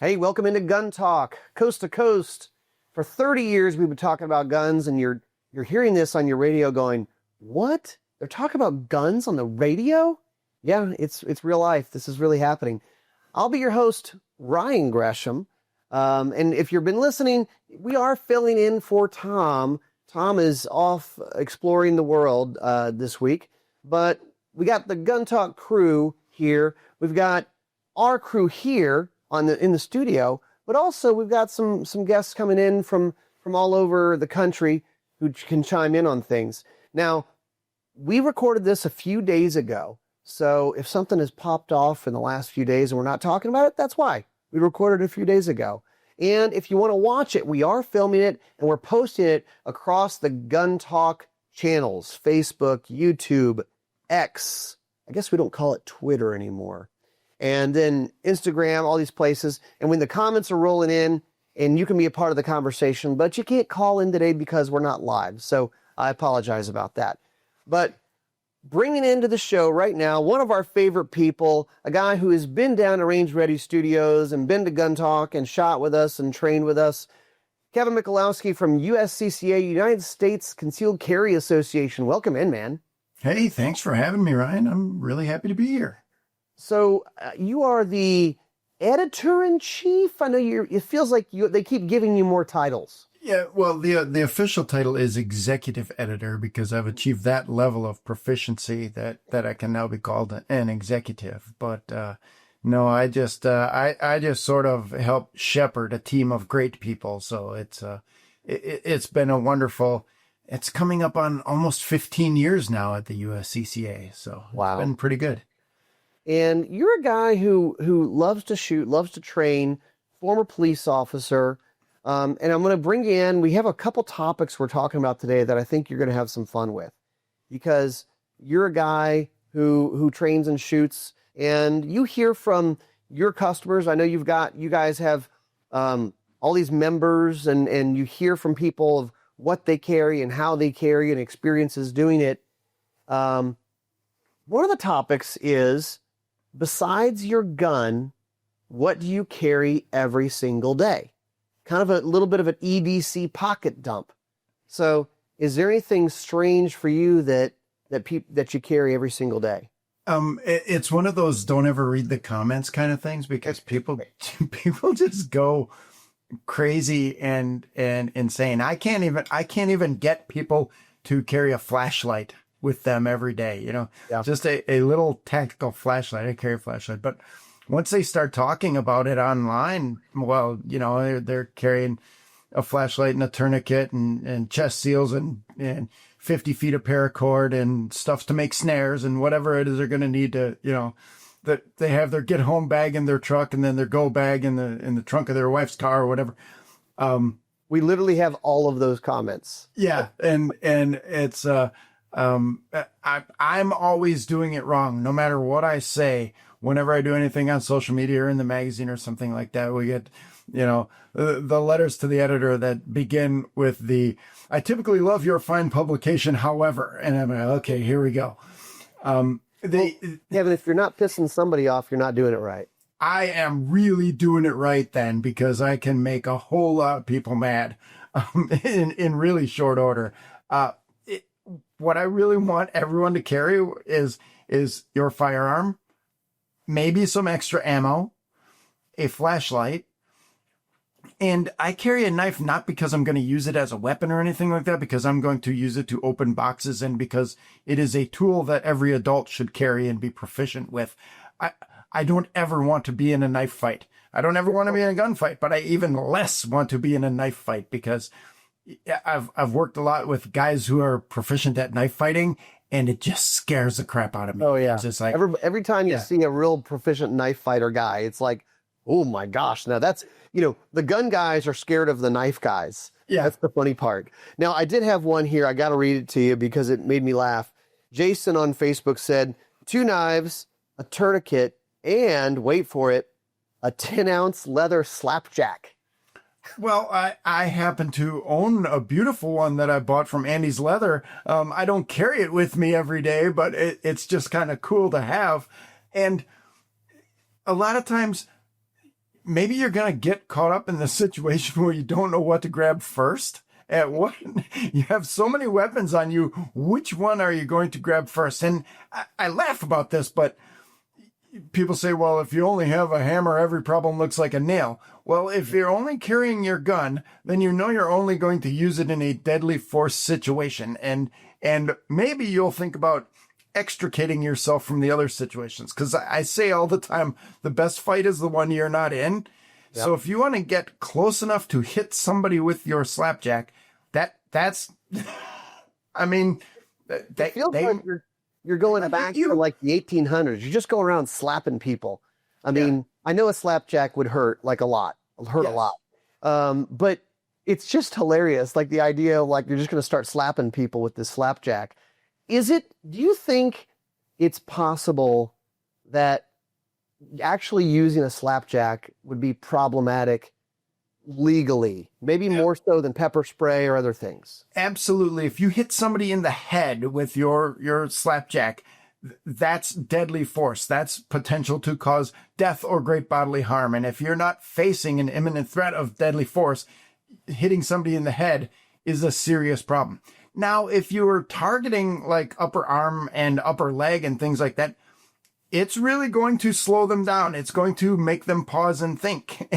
Hey, welcome into Gun Talk, coast to coast. For 30 years, we've been talking about guns, and you're hearing this on your radio going, what? They're talking about guns on the radio? Yeah, it's real life. This is really happening. I'll be your host, Ryan Gresham. And if you've been listening, we are filling in for Tom. Tom is off exploring the world this week, but we got the Gun Talk crew here. We've got our crew here in the studio, but also we've got some guests coming in from all over the country who can chime in on things. Now, we recorded this a few days ago, so if something has popped off in the last few days and we're not talking about it, that's why. We recorded it a few days ago. And if you want to watch it, we are filming it and we're posting it across the Gun Talk channels, Facebook, YouTube, X. I guess we don't call it Twitter anymore. And then Instagram, all these places. And when the comments are rolling in, and you can be a part of the conversation, but you can't call in today because we're not live. So I apologize about that. But bringing into the show right now, one of our favorite people, a guy who has been down to Range Ready Studios and been to Gun Talk and shot with us and trained with us, Kevin Michalowski from USCCA, United States Concealed Carry Association. Welcome in, man. Hey, thanks for having me, Ryan. I'm really happy to be here. So you are the editor-in-chief? I know it feels like they keep giving you more titles. Yeah, well, the official title is executive editor because I've achieved that level of proficiency that I can now be called an executive. But no, I just sort of help shepherd a team of great people. So it's been a wonderful. It's coming up on almost 15 years now at the USCCA. So wow. It's been pretty good. And you're a guy who loves to shoot, loves to train, former police officer. And I'm going to bring you in. We have a couple topics we're talking about today that I think you're going to have some fun with, because you're a guy who trains and shoots, and you hear from your customers. I know you guys have all these members, and you hear from people of what they carry and how they carry and experiences doing it. One of the topics is, besides your gun, what do you carry every single day? Kind of a little bit of an EDC pocket dump. So is there anything strange for you that you carry every single day? It's one of those don't ever read the comments kind of things, because people just go crazy and insane. I can't even get people to carry a flashlight with them every day, yeah. Just a little tactical flashlight. I carry a flashlight, but once they start talking about it online, well, they're carrying a flashlight and a tourniquet and chest seals and 50 feet of paracord and stuff to make snares and whatever it is they're going to need to, that they have their get home bag in their truck and then their go bag in the trunk of their wife's car or whatever. We literally have all of those comments. Yeah. And it's, I'm always doing it wrong. No matter what I say, whenever I do anything on social media or in the magazine or something like that, we get, the letters to the editor that begin with I typically love your fine publication, however, and I'm like, okay, here we go. Kevin, if you're not pissing somebody off, you're not doing it right. I am really doing it right then, because I can make a whole lot of people mad in really short order. What I really want everyone to carry is your firearm, maybe some extra ammo, a flashlight, and I carry a knife not because I'm going to use it as a weapon or anything like that, because I'm going to use it to open boxes and because it is a tool that every adult should carry and be proficient with. I don't ever want to be in a knife fight. I don't ever want to be in a gunfight, but I even less want to be in a knife fight, because I've worked a lot with guys who are proficient at knife fighting, and it just scares the crap out of me. Oh yeah, it's just like every time you see a real proficient knife fighter guy, it's like, oh my gosh. Now that's the gun guys are scared of the knife guys. Yeah, that's the funny part. Now I did have one here. I got to read it to you because it made me laugh. Jason on Facebook said 2 knives, a tourniquet, and wait for it, a 10-ounce leather slapjack. Well, I happen to own a beautiful one that I bought from Andy's Leather. I don't carry it with me every day, but it's just kind of cool to have. And a lot of times maybe you're going to get caught up in the situation where you don't know what to grab first. At what you have so many weapons on you, which one are you going to grab first? And I laugh about this, but people say, well, if you only have a hammer, every problem looks like a nail. Well, if you're only carrying your gun, then you know you're only going to use it in a deadly force situation. And maybe you'll think about extricating yourself from the other situations. Because I say all the time, the best fight is the one you're not in. Yep. So if you want to get close enough to hit somebody with your slapjack, that's, I mean, it feels like you're going back to like the 1800s. You just go around slapping people. I mean, I know a slapjack would hurt like a lot, a lot. But it's just hilarious. Like the idea of like, you're just going to start slapping people with this slapjack. Do you think it's possible that actually using a slapjack would be problematic legally, maybe more so than pepper spray or other things? Absolutely. If you hit somebody in the head with your slapjack, that's deadly force. That's potential to cause death or great bodily harm. And if you're not facing an imminent threat of deadly force, hitting somebody in the head is a serious problem. Now, if you were targeting like upper arm and upper leg and things like that, it's really going to slow them down. It's going to make them pause and think.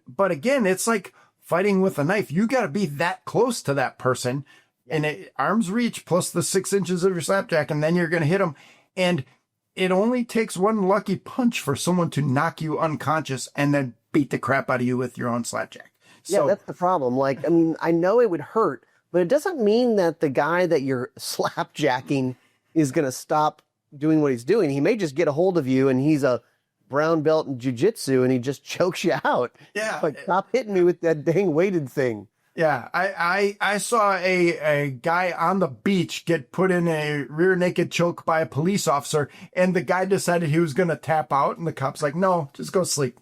But again, it's like fighting with a knife. You got to be that close to that person and arm's reach plus the 6 inches of your slapjack, and then you're going to hit them. And it only takes one lucky punch for someone to knock you unconscious and then beat the crap out of you with your own slapjack. So, that's the problem. Like, I mean, I know it would hurt, but it doesn't mean that the guy that you're slapjacking is going to stop doing what he's doing. He may just get a hold of you and he's a brown belt in jiu-jitsu and he just chokes you out. Yeah. Like, stop hitting me with that dang weighted thing. Yeah. I saw a guy on the beach get put in a rear naked choke by a police officer, and the guy decided he was going to tap out, and the cop's like, no, just go sleep.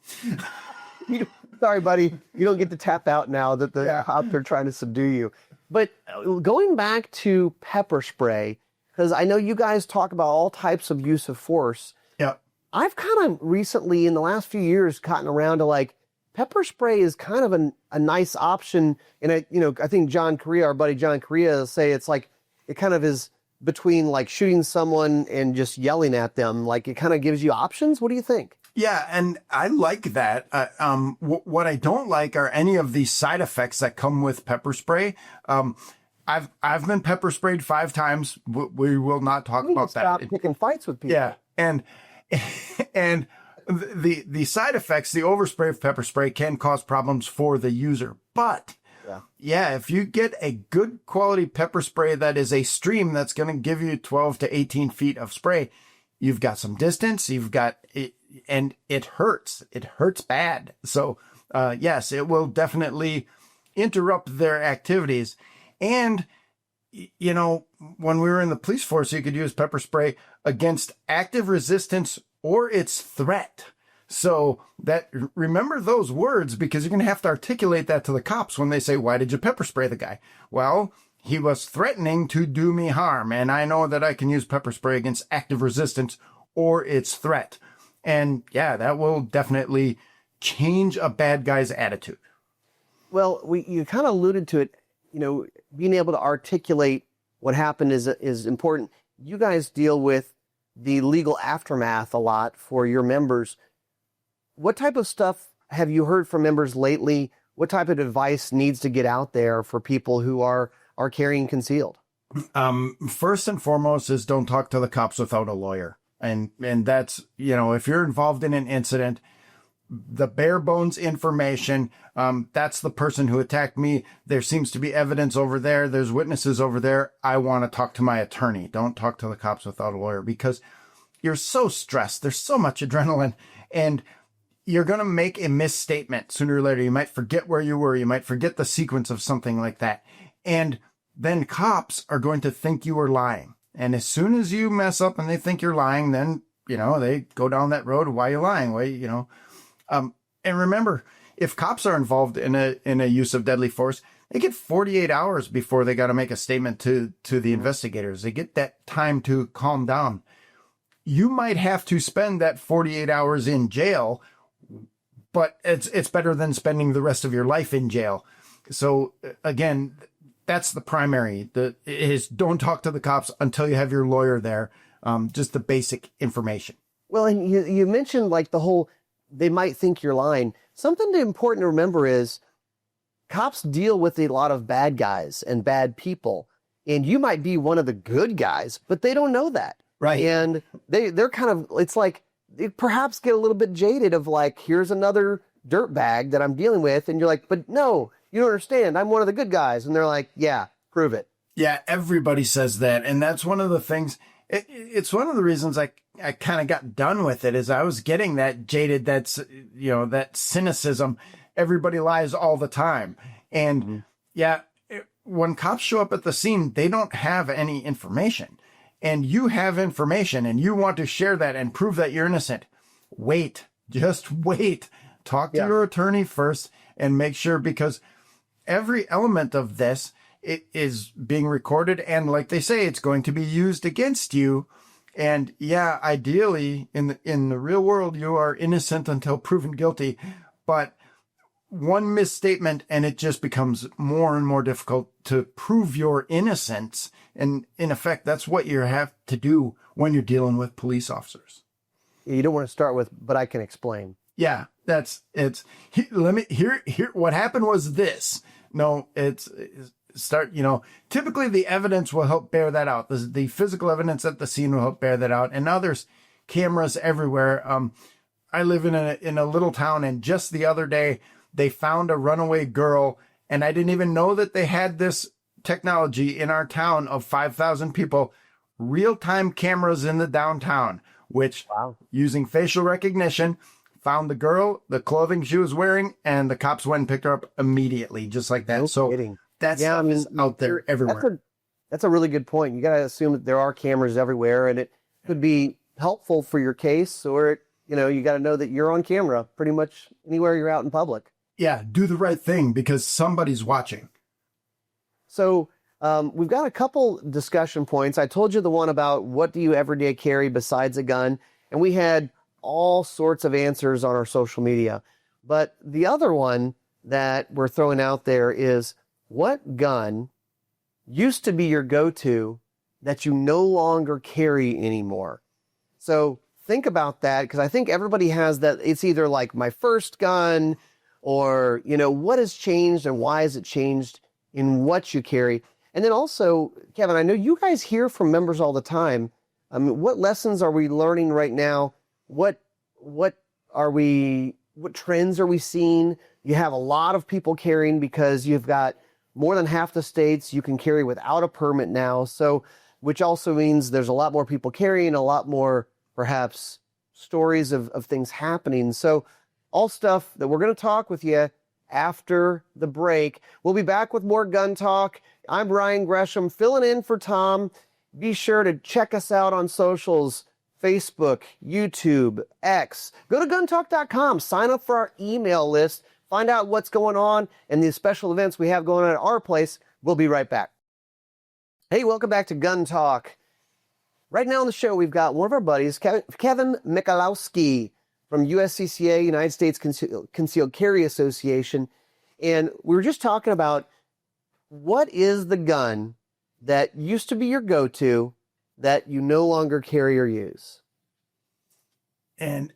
Sorry, buddy. You don't get to tap out now that the cops are trying to subdue you. But going back to pepper spray, because I know you guys talk about all types of use of force. Yeah. I've kind of recently, in the last few years, gotten around to like, pepper spray is kind of a nice option. And I think John Correa, our buddy John Correa, say it's like, it kind of is between like shooting someone and just yelling at them. Like it kind of gives you options. What do you think? Yeah, and I like that. What I don't like are any of the side effects that come with pepper spray. I've been pepper sprayed 5 times. We will not talk about that. Stop picking fights with people. Yeah, and the side effects, the overspray of pepper spray can cause problems for the user. But if you get a good quality pepper spray that is a stream that's going to give you 12 to 18 feet of spray, you've got some distance. You've got it, and it hurts. It hurts bad. So yes, it will definitely interrupt their activities. And, when we were in the police force, you could use pepper spray against active resistance or its threat. So remember those words, because you're going to have to articulate that to the cops when they say, why did you pepper spray the guy? Well, he was threatening to do me harm. And I know that I can use pepper spray against active resistance or its threat. And that will definitely change a bad guy's attitude. Well, you kind of alluded to it. Being able to articulate what happened is important. You guys deal with the legal aftermath a lot for your members. What type of stuff have you heard from members lately? What type of advice needs to get out there for people who are carrying concealed? First and foremost is don't talk to the cops without a lawyer. And that's, if you're involved in an incident, the bare bones information, that's the person who attacked me. There seems to be evidence over there. There's witnesses over there. I want to talk to my attorney. Don't talk to the cops without a lawyer, because you're so stressed. There's so much adrenaline, and you're going to make a misstatement sooner or later. You might forget where you were. You might forget the sequence of something like that. And then cops are going to think you were lying. And as soon as you mess up and they think you're lying, then, they go down that road. Why are you lying? And remember, if cops are involved in a use of deadly force, they get 48 hours before they got to make a statement to the investigators. They get that time to calm down. You might have to spend that 48 hours in jail but it's better than spending the rest of your life in jail. So again, that's the primary. Is don't talk to the cops until you have your lawyer there. Just the basic information. Well, and you mentioned like the whole, they might think you're lying. Something important to remember is cops deal with a lot of bad guys and bad people. And you might be one of the good guys, but they don't know that. Right. And they're kind of, it's like, they perhaps get a little bit jaded of like, here's another dirtbag that I'm dealing with. And you're like, but no, you don't understand. I'm one of the good guys. And they're like, yeah, prove it. Yeah, everybody says that. And that's one of the things. It's one of the reasons I kind of got done with it, is I was getting that jaded, that cynicism. Everybody lies all the time. And when cops show up at the scene, they don't have any information. And you have information and you want to share that and prove that you're innocent. Wait, just wait. Talk to your attorney first and make sure, because every element of this, it is being recorded, and like they say, it's going to be used against you. And yeah, ideally in the real world, you are innocent until proven guilty, but one misstatement and it just becomes more and more difficult to prove your innocence. And in effect, that's what you have to do when you're dealing with police officers. You don't want to start with, but I can explain. Yeah, here, what happened was this. No, typically the evidence will help bear that out. The physical evidence at the scene will help bear that out. And now there's cameras everywhere. I live in a little town, and just the other day they found a runaway girl, and I didn't even know that they had this technology in our town of 5,000 people, real-time cameras in the downtown, which using facial recognition found the girl, the clothing she was wearing, and the cops went and picked her up immediately, just like that. No kidding. That's out there everywhere. That's a really good point. You got to assume that there are cameras everywhere, and it could be helpful for your case, or you got to know that you're on camera pretty much anywhere you're out in public. Yeah, do the right thing because somebody's watching. So we've got a couple discussion points. I told you the one about what do you everyday carry besides a gun, and we had all sorts of answers on our social media. But the other one that we're throwing out there is, what gun used to be your go-to that you no longer carry anymore? So think about that, because I think everybody has that. It's either like my first gun, or, what has changed and why has it changed in what you carry? And then also, Kevin, I know you guys hear from members all the time. What lessons are we learning right now? What trends are we seeing? You have a lot of people carrying because you've got more than half the states you can carry without a permit now. So, which also means there's a lot more people carrying, a lot more perhaps stories of things happening. So all stuff that we're going to talk with you after the break. We'll be back with more gun talk. I'm Ryan Gresham, filling in for Tom. Be sure to check us out on socials, Facebook, YouTube, X. Go to guntalk.com, sign up for our email list, find out what's going on and the special events we have going on at our place. We'll be right back. Hey, welcome back to Gun Talk. Right now on the show, we've got one of our buddies, Kevin Michalowski from USCCA, United States Concealed Carry Association. And we were just talking about what is the gun that used to be your go-to that you no longer carry or use? And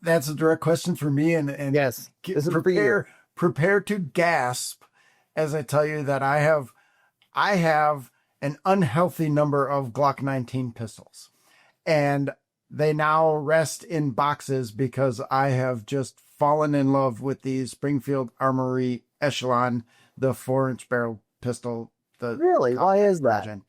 that's a direct question for me. And yes, this is for you. Prepare to gasp as I tell you that I have an unhealthy number of Glock 19 pistols, and they now rest in boxes because I have just fallen in love with the Springfield Armory Echelon, the 4-inch barrel pistol. Really? Why is that?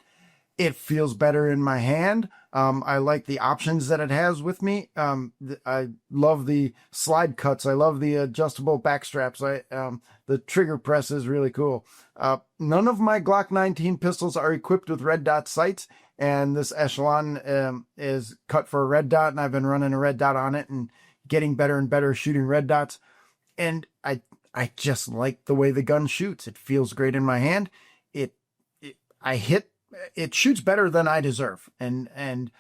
It feels better in my hand. I like the options that it has with me. I love the slide cuts. I love the adjustable back straps. The trigger press is really cool. None of my Glock 19 pistols are equipped with red dot sights, and this Echelon is cut for a red dot, and I've been running a red dot on it and getting better and better shooting red dots. And I just like the way the gun shoots. It feels great in my hand. It shoots better than I deserve. And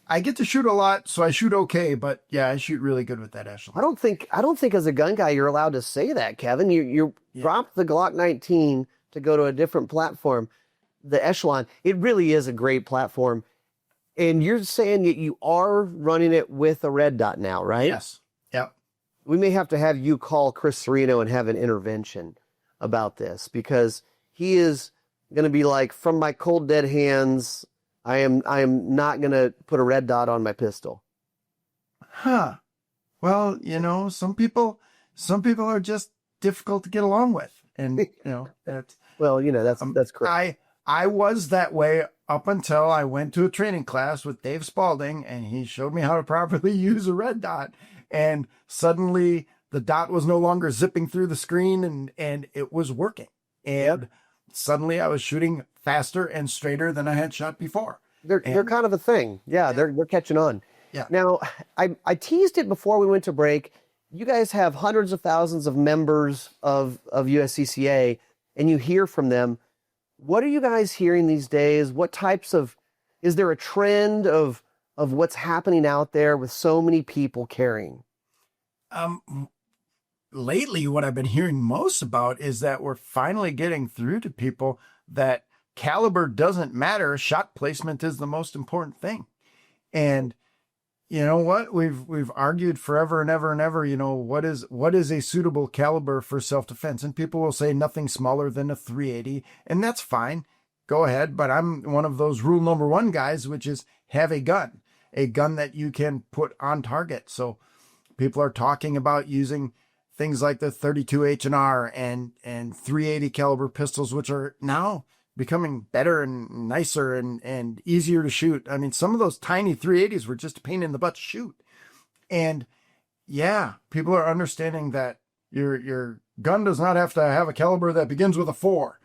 I get to shoot a lot, so I shoot okay, but yeah, I shoot really good with that echelon. I don't think as a gun guy you're allowed to say that, Kevin. You dropped the Glock 19 to go to a different platform, the echelon. It really is a great platform. And you're saying that you are running it with a red dot now, right? Yes. Yep. We may have to have you call Chris Cerino and have an intervention about this, because he is going to be like, from my cold dead hands, I am not going to put a red dot on my pistol. Huh. Well, some people are just difficult to get along with. And, that's, Well, that's correct. I was that way up until I went to a training class with Dave Spalding, and he showed me how to properly use a red dot. And suddenly the dot was no longer zipping through the screen, and it was working. And suddenly I was shooting faster and straighter than I had shot before. They're kind of a thing. Yeah, they're catching on. Yeah. Now, I teased it before we went to break. You guys have hundreds of thousands of members of USCCA, and you hear from them. What are you guys hearing these days? What types of, is there a trend of what's happening out there with so many people carrying? Lately, what I've been hearing most about is that we're finally getting through to people that caliber doesn't matter. Shot placement is the most important thing. And you know what? We've argued forever and ever and ever, what is a suitable caliber for self-defense? And people will say nothing smaller than a 380, and that's fine. Go ahead. But I'm one of those rule number one guys, which is have a gun that you can put on target. So people are talking about using things like the 32 H&R and 380 caliber pistols, which are now becoming better and nicer and easier to shoot. I mean, some of those tiny 380s were just a pain in the butt to shoot. And yeah, people are understanding that your gun does not have to have a caliber that begins with a 4.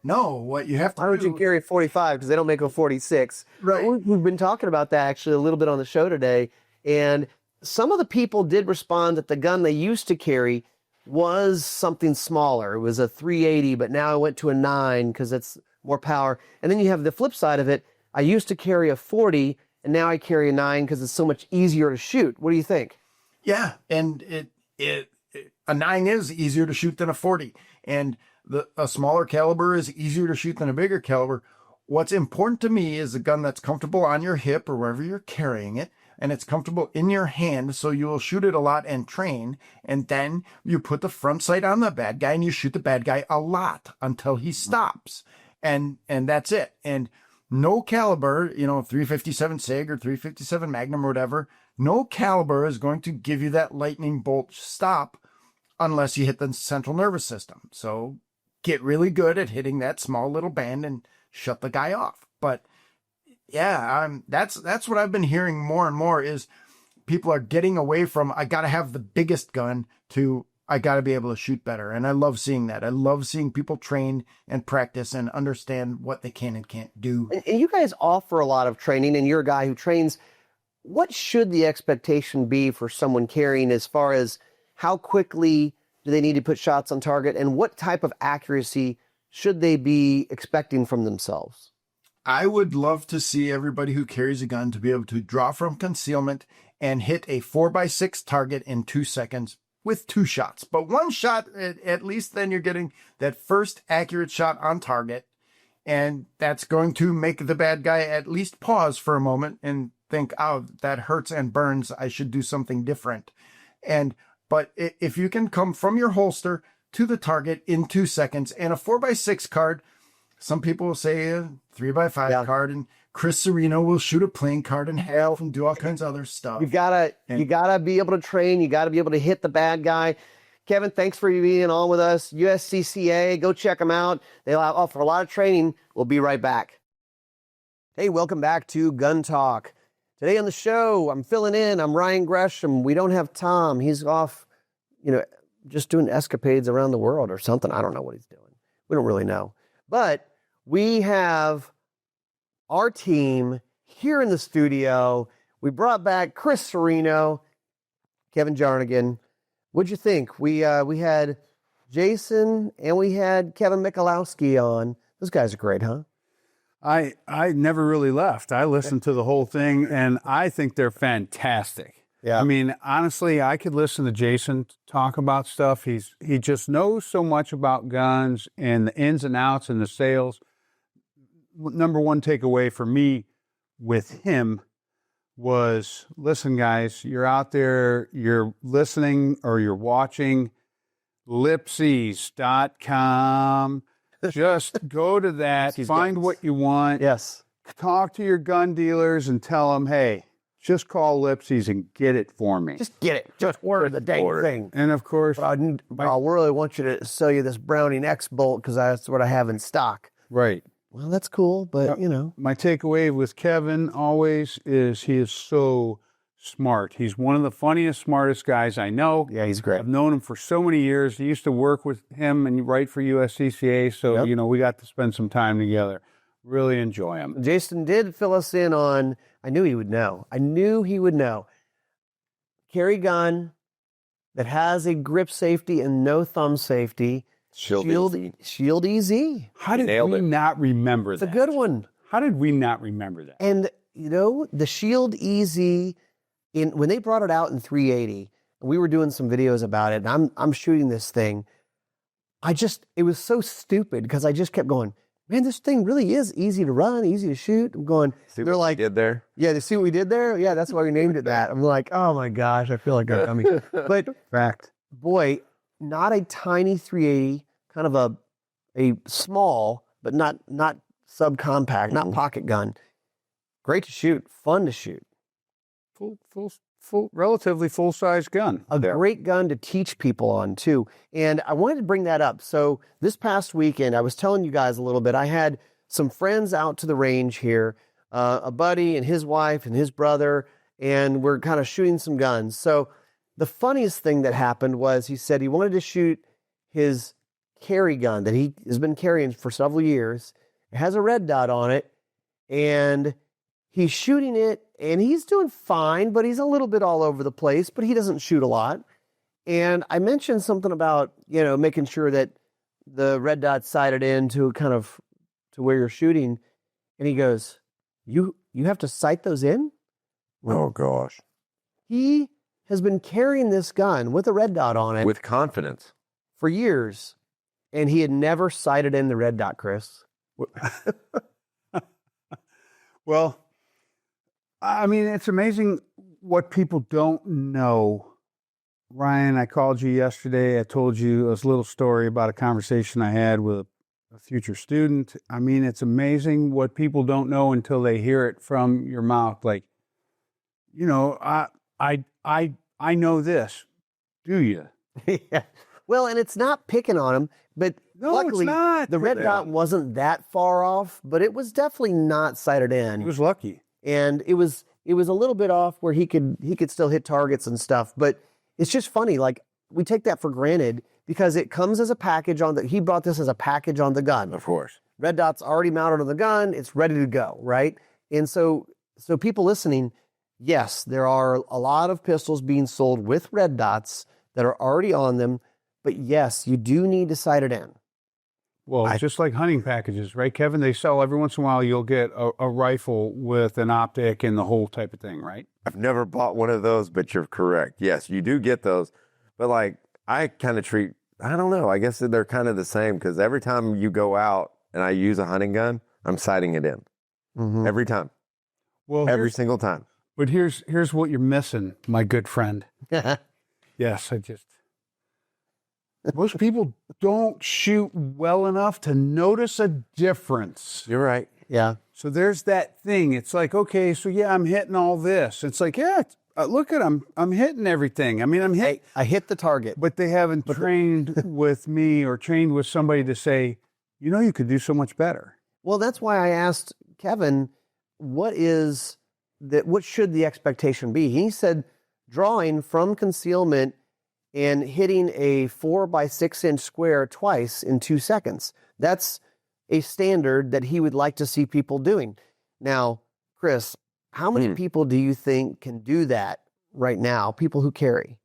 No, what you have to Why would you carry a 45? Because they don't make a 46. Right. We've been talking about that actually a little bit on the show today. And some of the people did respond that the gun they used to carry was something smaller. It was a 380, but now I went to a 9 because it's more power. And then you have the flip side of it. I used to carry a 40, and now I carry a 9 because it's so much easier to shoot. What do you think? Yeah, and a 9 is easier to shoot than a 40, and a smaller caliber is easier to shoot than a bigger caliber. What's important to me is a gun that's comfortable on your hip or wherever you're carrying it, and it's comfortable in your hand, so you will shoot it a lot and train, and then you put the front sight on the bad guy and you shoot the bad guy a lot until he stops, and that's it. And no caliber, 357 SIG or 357 Magnum or whatever, no caliber is going to give you that lightning bolt stop unless you hit the central nervous system. So get really good at hitting that small little band and shut the guy off. But yeah, that's what I've been hearing more and more is people are getting away from, I got to have the biggest gun, to I got to be able to shoot better. And I love seeing that. I love seeing people train and practice and understand what they can and can't do. And you guys offer a lot of training, and you're a guy who trains. What should the expectation be for someone carrying as far as how quickly do they need to put shots on target, and what type of accuracy should they be expecting from themselves? I would love to see everybody who carries a gun to be able to draw from concealment and hit a 4x6 target in 2 seconds with 2 shots. But 1 shot, at least then you're getting that first accurate shot on target. And that's going to make the bad guy at least pause for a moment and think, oh, that hurts and burns. I should do something different. But if you can come from your holster to the target in 2 seconds, and a 4x6 card, some people will say a 3x5 card, and Chris Cerino will shoot a playing card in half and do all kinds of other stuff. You gotta be able to train. You gotta be able to hit the bad guy. Kevin, thanks for being on with us. USCCA, go check them out. They offer a lot of training. We'll be right back. Hey, welcome back to Gun Talk. Today on the show, I'm filling in. I'm Ryan Gresham. We don't have Tom. He's off, just doing escapades around the world or something. I don't know what he's doing. We don't really know. But we have our team here in the studio. We brought back Chris Cerino, Kevin Jarnagin. What'd you think? We had Jason and we had Kevin Michalowski on. Those guys are great, huh? I never really left. I listened to the whole thing, and I think they're fantastic. Yeah. I mean, honestly, I could listen to Jason talk about stuff. He just knows so much about guns and the ins and outs and the sales. Number one takeaway for me with him was, listen, guys, you're out there, you're listening or you're watching lipsies.com. Just go to that, find guns. what you want. Yes. Talk to your gun dealers and tell them, hey, just call Lipsies and get it for me. Just get it. Just order the dang thing. And of course, But I really want you to sell you this Browning X bolt because that's what I have in stock. right. Well, that's cool, but you know. My takeaway with Kevin always is he is so smart. He's one of the funniest, smartest guys I know. Yeah, he's great. I've known him for so many years. I used to work with him and write for USCCA, so, Yep. we got to spend some time together. Really enjoy him. Jason did fill us in on, I knew he would know. Carry gun that has a grip safety and no thumb safety. Shield EZ. How did Nailed we it. not remember It's a that? good one. How did we not remember that? And, the Shield EZ, when they brought it out in 380, we were doing some videos about it, and I'm shooting this thing. It was so stupid because I just kept going, man, this thing really is easy to run, easy to shoot. I'm going, See they're what like, you did there? yeah, they see what we did there? Yeah, that's why we named it that. I'm like, oh my gosh, I feel like a dummy. But Fact. boy, not a tiny 380, kind of a small, but not subcompact, not pocket gun. Great to shoot, fun to shoot. Relatively full-size gun. A great gun to teach people on too. And I wanted to bring that up. So this past weekend, I was telling you guys a little bit, I had some friends out to the range here, a buddy and his wife and his brother, and we're kind of shooting some guns. So the funniest thing that happened was he said he wanted to shoot his carry gun that he has been carrying for several years. It has a red dot on it, and he's shooting it, and he's doing fine, but he's a little bit all over the place, but he doesn't shoot a lot. And I mentioned something about, making sure that the red dot's sighted in to kind of to where you're shooting. And he goes, you have to sight those in? Oh, gosh. He has been carrying this gun with a red dot on it With confidence. for years, and he had never sighted in the red dot, Chris. Well, I mean, it's amazing what people don't know. Ryan, I called you yesterday. I told you a little story about a conversation I had with a future student. I mean, it's amazing what people don't know until they hear it from your mouth. Like, I know this. Do you? Yeah. Well, and it's not picking on him, but No, luckily it's not. the red dot wasn't that far off, but it was definitely not sighted in. He was lucky. And it was a little bit off where he could still hit targets and stuff. But it's just funny, like we take that for granted because it comes as a package he brought this as a package on the gun. Of course. Red dot's already mounted on the gun, it's ready to go, right? And so people listening, yes, there are a lot of pistols being sold with red dots that are already on them, but yes, you do need to sight it in. Well, just like hunting packages, right, Kevin? They sell every once in a while. You'll get a rifle with an optic and the whole type of thing, right? I've never bought one of those, but you're correct. Yes, you do get those. But I kind of I don't know, I guess they're kind of the same because every time you go out and I use a hunting gun, I'm sighting it in. Mm-hmm. Every time. Well, Every single time. But here's what you're missing, my good friend. Yes, most people don't shoot well enough to notice a difference. You're right. Yeah. So there's that thing. It's like, okay, so yeah, I'm hitting all this. It's like, yeah, look at I'm hitting everything. I mean, I'm hitting. I hit the target. But they haven't trained with me or trained with somebody to say, you could do so much better. Well, that's why I asked Kevin, what should the expectation be? He said drawing from concealment and hitting a 4x6 inch square twice in 2 seconds. That's a standard that he would like to see people doing. Now, Chris, how many people do you think can do that right now? People who carry.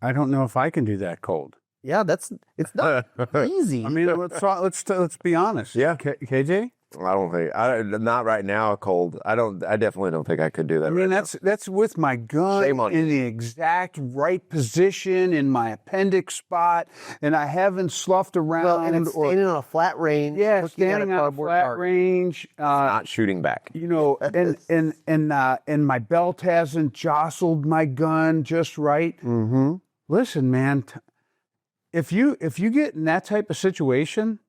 I don't know if I can do that cold. Yeah, it's not easy. I mean, let's be honest. Yeah. KJ? I don't think not right now. Cold. I definitely don't think I could do that. I mean, right that's with my gun Shame on in you. the exact right position in my appendix spot, and I haven't sloughed around Well, and it's standing on a flat range. yeah, looking at standing on a cardboard flat cart. range. not shooting back. You know, and my belt hasn't jostled my gun just right. Mm-hmm. Listen, man, if you get in that type of situation,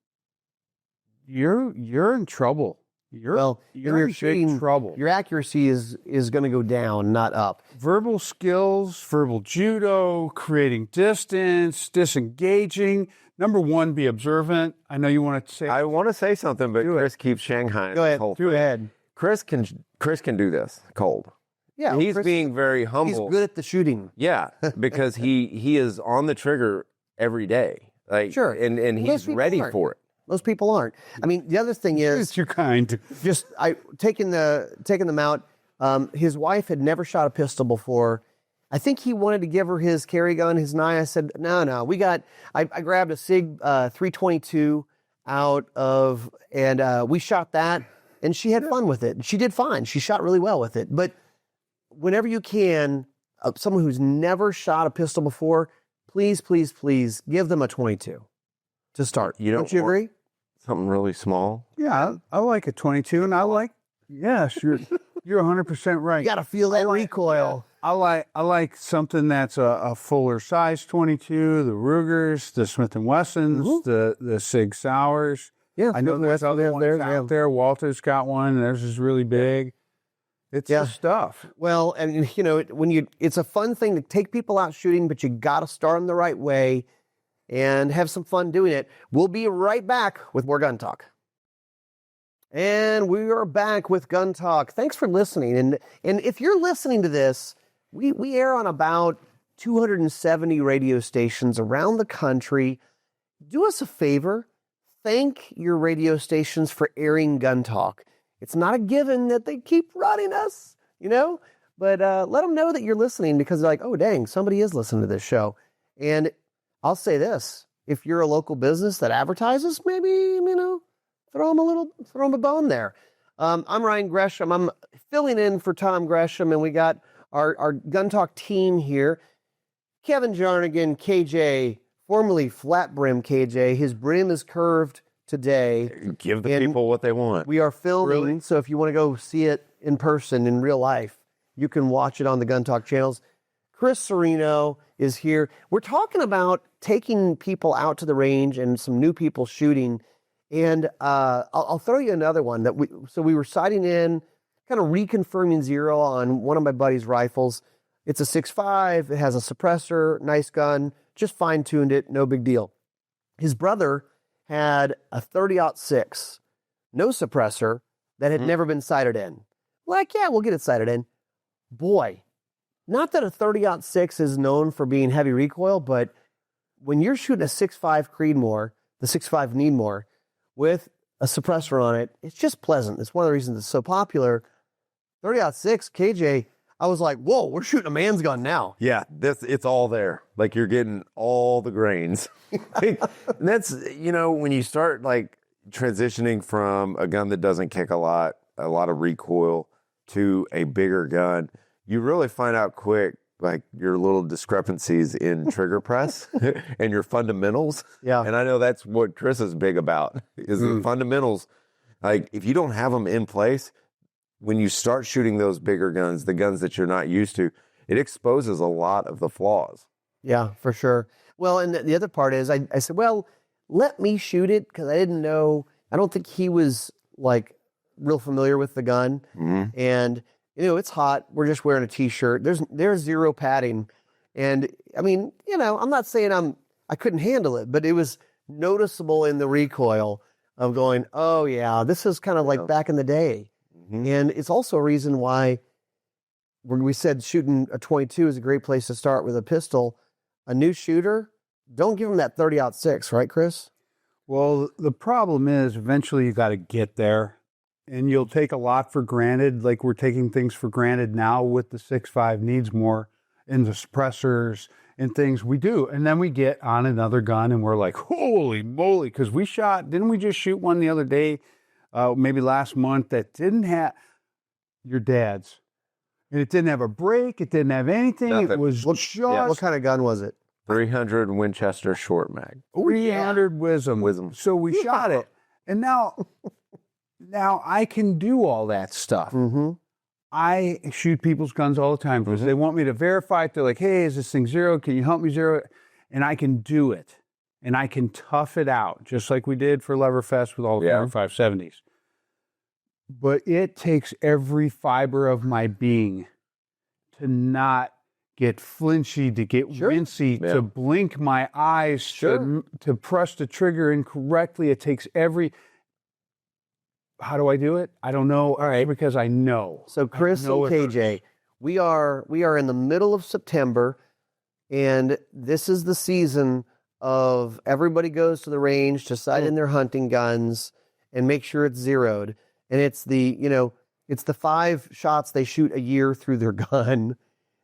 you're in trouble. You're you're in shooting, big trouble. your accuracy is going to go down, not up. Verbal skills, verbal judo, creating distance, disengaging. Number one, be observant. I know you want to say. I want to say something, but Chris keeps Shanghai. Go ahead. Cold. Go ahead. Chris can do this cold. Yeah, He's Chris- being very He's humble. good at the shooting. Yeah, because he is on the trigger every day. Like Sure. and Most he's people ready aren't. for it. Most people aren't. I mean, the other thing is It's your kind. just taking them out. His wife had never shot a pistol before. I think he wanted to give her his carry gun, his knife. I said, no. I grabbed a Sig 322 out of, and we shot that, and she had fun with it. She did fine. She shot really well with it. But whenever you can, someone who's never shot a pistol before, please, please, please give them a 22 to start. Don't you agree? Something really small. Yeah, I like a 22, and I like. Yes, you're 100% right. You got to feel that recoil. I like something that's a fuller size 22, the Rugers, the Smith & Wessons, the Sig Sauers. Yeah, I know there's other ones out there. Walter's got one, and theirs is really big. It's the stuff. Well, and it's a fun thing to take people out shooting, but you got to start them the right way and have some fun doing it. We'll be right back with more Gun Talk. And we are back with Gun Talk. Thanks for listening. And if you're listening to this, we air on about 270 radio stations around the country. Do us a favor. Thank your radio stations for airing Gun Talk. It's not a given that they keep running us, but let them know that you're listening, because they're like, oh, dang, somebody is listening to this show. And I'll say this, if you're a local business that advertises, maybe, throw them a bone there. I'm Ryan Gresham. I'm filling in for Tom Gresham, and we got our Gun Talk team here. Kevin Jarnagin, KJ, formerly Flat Brim KJ. His brim is curved today. Give the people what they want. We are filming, so if you want to go see it in person, in real life, you can watch it on the Gun Talk channels. Chris Cerino is here. We're talking about taking people out to the range and some new people shooting. And I'll throw you another one. We were sighting in, kind of reconfirming zero on one of my buddy's rifles. It's a 6.5. It has a suppressor, nice gun, just fine-tuned it, no big deal. His brother had a 30-06, no suppressor, that had never been sighted in. Like, yeah, we'll get it sighted in. Boy, not that a 30-06 is known for being heavy recoil, but when you're shooting a 6.5 Creedmoor, the 6.5 Needmore, with a suppressor on it, it's just pleasant. It's one of the reasons it's so popular. 30-06, KJ, I was like, whoa, we're shooting a man's gun now. Yeah, it's all there. Like, you're getting all the grains. And that's, when you start like transitioning from a gun that doesn't kick a lot of recoil, to a bigger gun, you really find out quick, like, your little discrepancies in trigger press and your fundamentals. Yeah. And I know that's what Chris is big about, is the fundamentals. Like, if you don't have them in place, when you start shooting those bigger guns, the guns that you're not used to, it exposes a lot of the flaws. Yeah, for sure. Well, and the other part is I said, well, let me shoot it, because I didn't know. I don't think he was like real familiar with the gun. Mm-hmm. And, it's hot. We're just wearing a T-shirt. There's zero padding. And, I mean, I'm not saying I couldn't handle it, but it was noticeable in the recoil of going, oh, yeah, this is kind of like back in the day. Mm-hmm. And it's also a reason why, when we said shooting a 22 is a great place to start with a pistol, a new shooter, don't give them that 30-06, right, Chris? Well, the problem is eventually you got to get there, and you'll take a lot for granted. Like, we're taking things for granted now with the 6.5 needs more, and the suppressors and things we do. And then we get on another gun and we're like, holy moly, because didn't we just shoot one the other day maybe last month that didn't have your dad's. And it didn't have a brake. It didn't have anything. Nothing. It was just What kind of gun was it? 300 Winchester short mag. 300 Wisdom. So we shot it. And now I can do all that stuff. Mm-hmm. I shoot people's guns all the time because they want me to verify it. They're like, hey, is this thing zero? Can you help me zero it? And I can do it. And I can tough it out, just like we did for Leverfest with all the 4570s. But it takes every fiber of my being to not get flinchy, to get wincy, to blink my eyes, to press the trigger incorrectly. It takes every... How do I do it? I don't know. All right, because I know. So Chris and KJ, we are in the middle of September, and this is the season of everybody goes to the range to sight in their hunting guns and make sure it's zeroed. And it's the 5 shots they shoot a year through their gun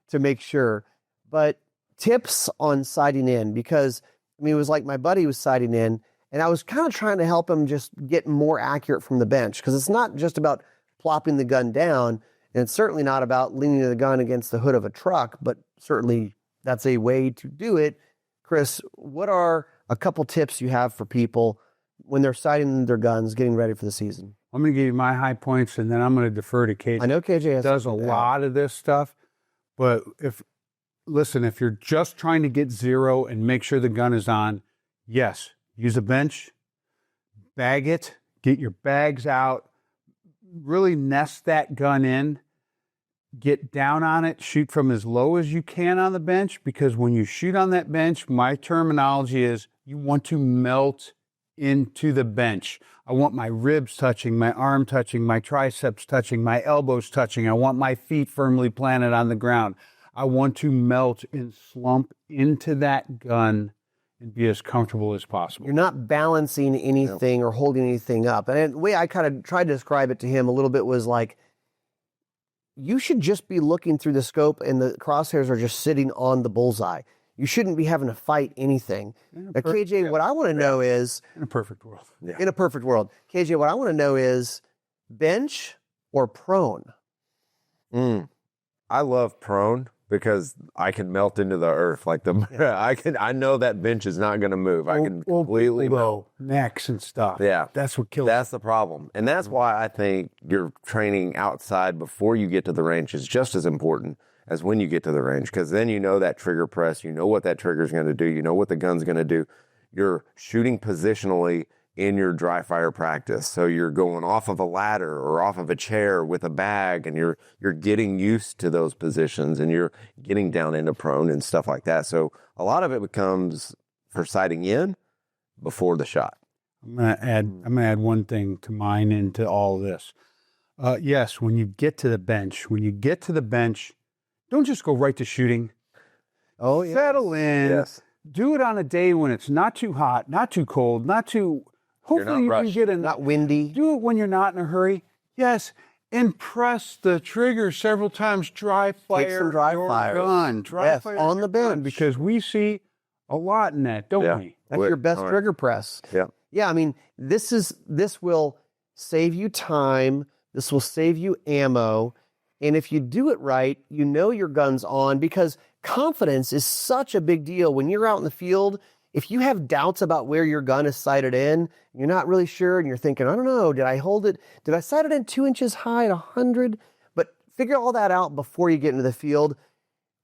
to make sure. But tips on sighting in, because it was like my buddy was sighting in, and I was kind of trying to help him just get more accurate from the bench, because it's not just about plopping the gun down, and it's certainly not about leaning the gun against the hood of a truck, but certainly that's a way to do it. Chris, what are a couple tips you have for people when they're sighting their guns, getting ready for the season? I'm going to give you my high points, and then I'm going to defer to KJ. I know KJ does a lot of this stuff, but if you're just trying to get zero and make sure the gun is on, yes, use a bench, bag it, get your bags out, really nest that gun in, get down on it, shoot from as low as you can on the bench, because when you shoot on that bench, my terminology is you want to melt into the bench. I want my ribs touching, my arm touching, my triceps touching, my elbows touching. I want my feet firmly planted on the ground. I want to melt and slump into that gun and be as comfortable as possible. You're not balancing anything or holding anything up. And the way I kind of tried to describe it to him a little bit was like, you should just be looking through the scope and the crosshairs are just sitting on the bullseye. You shouldn't be having to fight anything. Now, KJ, what I want to know is... In a perfect world. Yeah. In a perfect world. KJ, what I want to know is bench or prone? I love prone because I can melt into the earth. Like I know that bench is not going to move. I can completely melt. Necks and stuff. Yeah. That's what kills. That's the problem. And that's why I think your training outside before you get to the range is just as important as when you get to the range, because then you know that trigger press, you know what that trigger is going to do, you know what the gun's going to do. You're shooting positionally in your dry fire practice. So you're going off of a ladder or off of a chair with a bag, and you're getting used to those positions, and you're getting down into prone and stuff like that. So a lot of it becomes for sighting in before the shot. I'm gonna add one thing to mine into all this. Yes, when you get to the bench, don't just go right to shooting. Oh, yeah. Settle in. Yes. Do it on a day when it's not too hot, not too cold, not too... Hopefully you can get not windy. Do it when you're not in a hurry. Yes, and press the trigger several times. Dry fire. Take some dry fire. Gun. Dry fire on the bench. Because we see a lot in that, don't we? That's your best trigger press. Yeah. Yeah, I mean, this will save you time. This will save you ammo. And if you do it right, you know your gun's on, because confidence is such a big deal. When you're out in the field, if you have doubts about where your gun is sighted in, you're not really sure, and you're thinking, I don't know, did I hold it? Did I sight it in 2 inches high at 100? But figure all that out before you get into the field.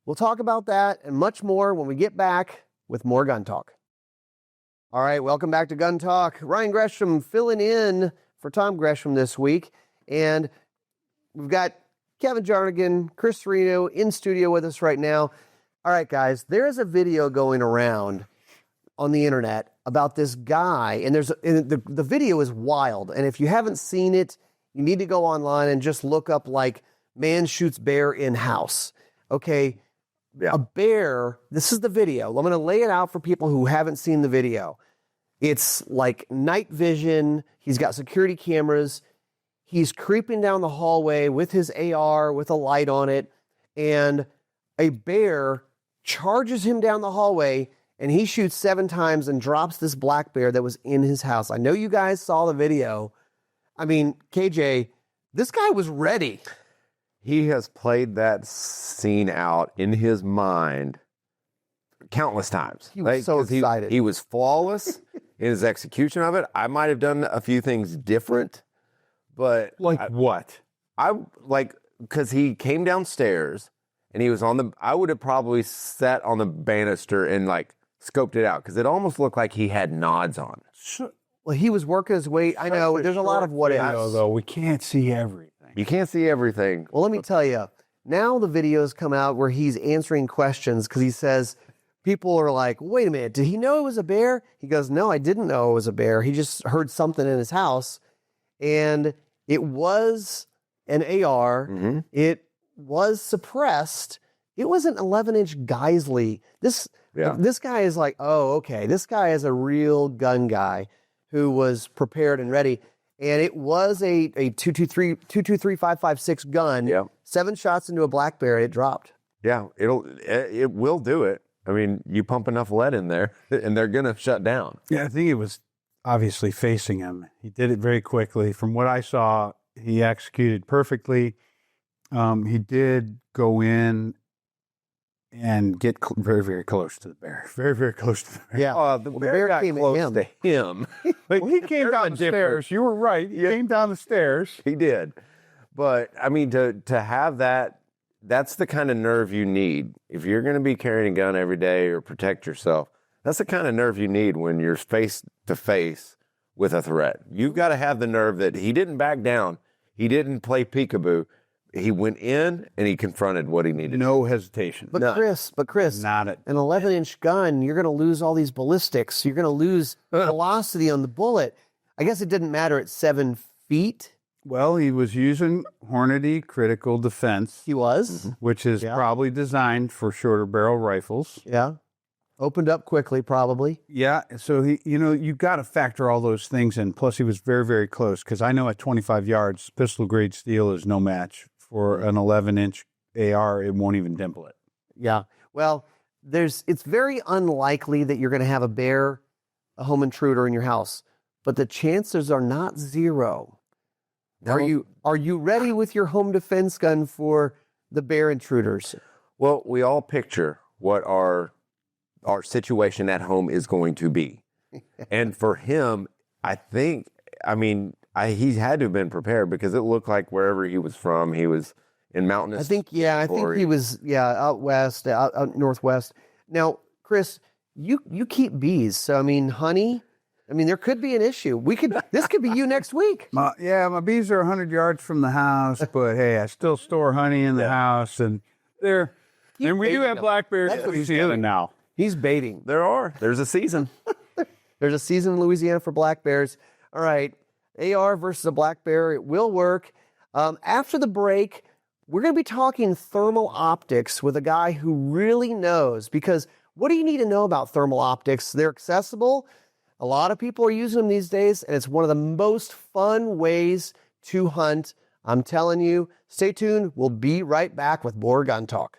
We'll talk about that and much more when we get back with more Gun Talk. All right, welcome back to Gun Talk. Ryan Gresham filling in for Tom Gresham this week. And we've got Kevin Jarnagin, Chris Cerino in studio with us right now. All right, guys, there is a video going around on the internet about this guy, and the video is wild. And if you haven't seen it, you need to go online and just look up like man shoots bear in house. Okay, a bear. This is the video. I'm going to lay it out for people who haven't seen the video. It's like night vision. He's got security cameras. He's creeping down the hallway with his AR with a light on it, and a bear charges him down the hallway, and he shoots 7 times and drops this black bear that was in his house. I know you guys saw the video. I mean, KJ, this guy was ready. He has played that scene out in his mind countless times. He was so 'cause excited. He was flawless in his execution of it. I might have done a few things different, but Like what? I like because he came downstairs and he was on the. I would have probably sat on the banister and like scoped it out because it almost looked like he had nods on. Well, he was working his way. I know there's a lot of what ifs. Though we can't see everything. You can't see everything. Well, let me tell you. Now the videos come out where he's answering questions because he says people are like, "Wait a minute, did he know it was a bear?" He goes, "No, I didn't know it was a bear. He just heard something in his house, and it was an AR. Mm-hmm. It was suppressed. It was an 11-inch Geisley. This guy is like, oh, okay. This guy is a real gun guy who was prepared and ready. And it was a 223-556 gun. Yeah. 7 shots into a black bear. It dropped. Yeah, it will do it. I mean, you pump enough lead in there, and they're gonna shut down. Yeah, I think it was obviously facing him. He did it very quickly. From what I saw, he executed perfectly. He did go in and get very, very close to the bear. Very, very close to the bear. Yeah. The bear got came at close him. to him. Well, he came down the stairs. You were right. He came down the stairs. He did. But I mean, to have that, that's the kind of nerve you need. If you're going to be carrying a gun every day or protect yourself, that's the kind of nerve you need when you're face to face with a threat. You've got to have the nerve that he didn't back down. He didn't play peekaboo. He went in and he confronted what he needed. No hesitation. But None. Chris, Not it. an 11-inch gun, you're going to lose all these ballistics. You're going to lose velocity on the bullet. I guess it didn't matter at 7 feet. Well, he was using Hornady critical defense, He was. which is Yeah. probably designed for shorter barrel rifles. Yeah. Opened up quickly, probably. Yeah, so he, you've got to factor all those things in. Plus, he was very, very close because I know at 25 yards, pistol grade steel is no match for an 11-inch AR. It won't even dimple it. Yeah. Well, it's very unlikely that you're going to have a home intruder in your house, but the chances are not zero. No. Are you ready with your home defense gun for the bear intruders? Well, we all picture what our situation at home is going to be. And for him, I think, he had to have been prepared because it looked like wherever he was from, he was in mountainous. I think he was out west, out northwest. Now, Chris, you keep bees, so honey. There could be an issue. This could be you next week. My bees are 100 yards from the house, but hey, I still store honey in the house, and we do have black bears That's in what he's Louisiana doing. now. He's baiting. There's a season. There's a season in Louisiana for black bears. All right, AR versus a black bear. It will work. After the break, we're going to be talking thermal optics with a guy who really knows, because what do you need to know about thermal optics? They're accessible. A lot of people are using them these days, and it's one of the most fun ways to hunt. I'm telling you, stay tuned. We'll be right back with more Gun Talk.